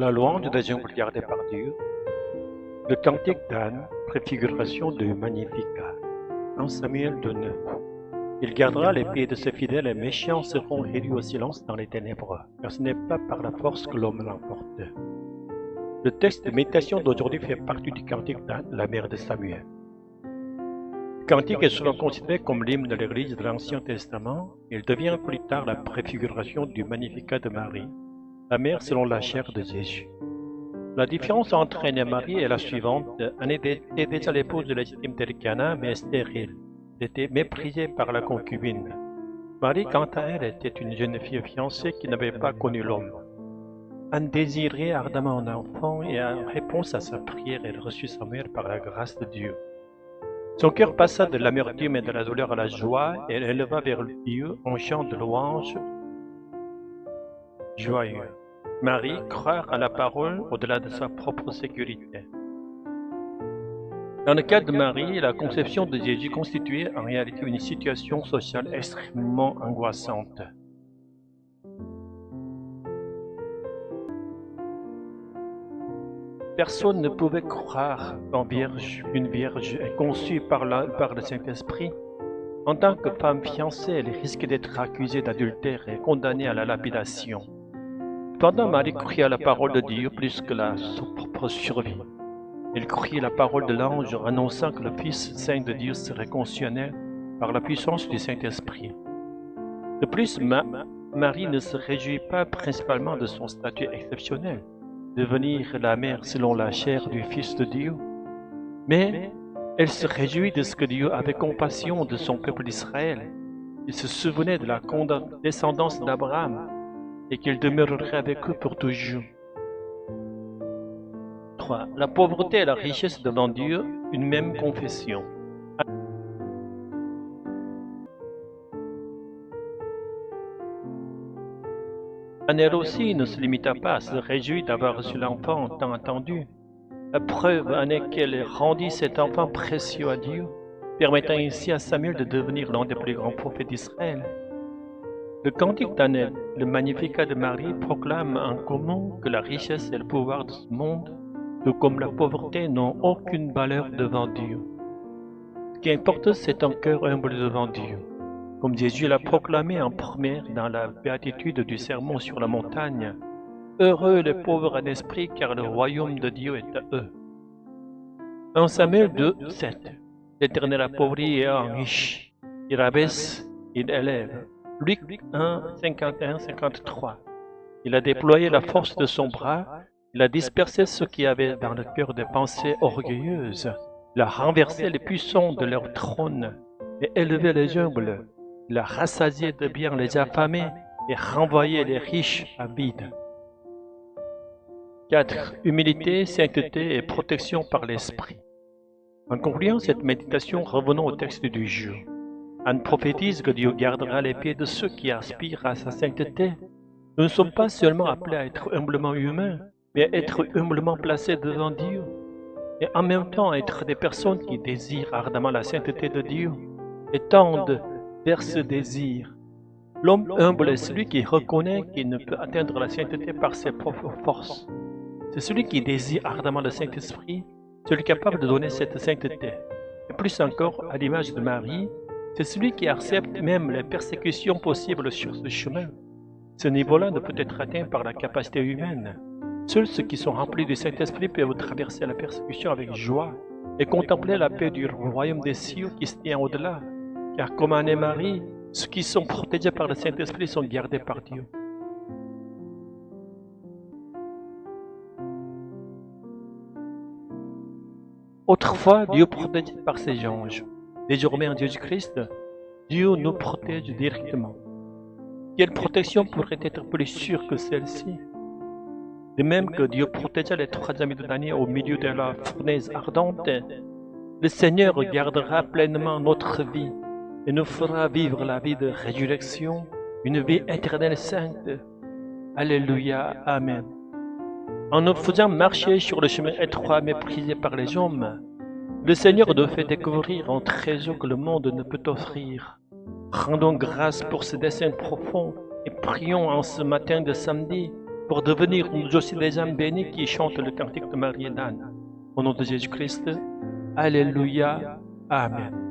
La louange des œuvres gardées par Dieu. Le cantique d'Anne, préfiguration de Magnificat. 1 Samuel 2:9. Il gardera les pieds de ses fidèles et méchants seront réduits au silence dans les ténèbres, car ce n'est pas par la force que l'homme l'emporte. Le texte de méditation d'aujourd'hui fait partie du cantique d'Anne, la mère de Samuel. Le cantique est souvent considéré comme l'hymne de l'Église de l'Ancien Testament. Il devient plus tard la préfiguration du Magnificat de Marie, la mère selon la chair de Jésus. La différence entre Anne et Marie est la suivante. Anne était déjà l'épouse légitime d'Elkana, mais stérile. Elle était méprisée par la concubine. Marie, quant à elle, était une jeune fille fiancée qui n'avait pas connu l'homme. Anne désirait ardemment un enfant et en réponse à sa prière, elle reçut Samuel par la grâce de Dieu. Son cœur passa de l'amertume et de la douleur à la joie et elle éleva vers Dieu un chant de louange joyeux. Marie croit à la parole au-delà de sa propre sécurité. Dans le cas de Marie, la conception de Jésus constituait en réalité une situation sociale extrêmement angoissante. Personne ne pouvait croire qu'une vierge est conçue par le Saint-Esprit. En tant que femme fiancée, elle risquait d'être accusée d'adultère et condamnée à la lapidation. Cependant, Marie croyait à la parole de Dieu plus que sa propre survie. Elle croyait la parole de l'ange annonçant que le Fils Saint de Dieu serait conçu en elle par la puissance du Saint-Esprit. De plus, Marie ne se réjouit pas principalement de son statut exceptionnel, devenir la mère selon la chair du Fils de Dieu, mais elle se réjouit de ce que Dieu avait compassion de son peuple d'Israël. Il se souvenait de la descendance d'Abraham et qu'il demeurerait avec eux pour toujours. 3. La pauvreté et la richesse devant Dieu, une même confession. Anne aussi ne se limita pas à se réjouir d'avoir reçu l'enfant tant attendu. La preuve en est qu'elle rendit cet enfant précieux à Dieu, permettant ainsi à Samuel de devenir l'un des plus grands prophètes d'Israël. Le cantique d'Anne, le Magnificat de Marie, proclame en commun que la richesse et le pouvoir de ce monde, tout comme la pauvreté, n'ont aucune valeur devant Dieu. Ce qui importe, c'est un cœur humble devant Dieu, comme Jésus l'a proclamé en première dans la béatitude du sermon sur la montagne. Heureux les pauvres en esprit, car le royaume de Dieu est à eux. 1 Samuel 2:7. L'Éternel appauvrit et enrichit, il rabaisse, il élève. Luc 1:51-53. Il a déployé la force de son bras, il a dispersé ceux qui avaient dans le cœur des pensées orgueilleuses, il a renversé les puissants de leur trône et élevé les humbles, il a rassasié de biens les affamés et renvoyé les riches à vide. 4. Humilité, sainteté et protection par l'esprit. En concluant cette méditation, revenons au texte du jour. Anne prophétise que Dieu gardera les pieds de ceux qui aspirent à sa sainteté. Nous ne sommes pas seulement appelés à être humblement humains, mais à être humblement placés devant Dieu, et en même temps à être des personnes qui désirent ardemment la sainteté de Dieu et tendent vers ce désir. L'homme humble est celui qui reconnaît qu'il ne peut atteindre la sainteté par ses propres forces. C'est celui qui désire ardemment le Saint-Esprit, celui capable de donner cette sainteté. Et plus encore, à l'image de Marie, c'est celui qui accepte même les persécutions possibles sur ce chemin. Ce niveau-là ne peut être atteint par la capacité humaine. Seuls ceux qui sont remplis du Saint-Esprit peuvent traverser la persécution avec joie et contempler la paix du royaume des cieux qui se tient au-delà. Car comme Anne et Marie, ceux qui sont protégés par le Saint-Esprit sont gardés par Dieu. Autrefois, Dieu protégeait par ses anges. Désormais en Jésus-Christ, Dieu nous protège directement. Quelle protection pourrait être plus sûre que celle-ci? De même que Dieu protégea les 3 amis de Daniel au milieu de la fournaise ardente, le Seigneur gardera pleinement notre vie et nous fera vivre la vie de résurrection, une vie éternelle sainte. Alléluia, Amen. En nous faisant marcher sur le chemin étroit méprisé par les hommes, le Seigneur nous fait découvrir un trésor que le monde ne peut offrir. Rendons grâce pour ce dessein profond et prions en ce matin de samedi pour devenir nous aussi des âmes bénies qui chantent le cantique de Marie et d'Anne. Au nom de Jésus-Christ, Alléluia, Amen.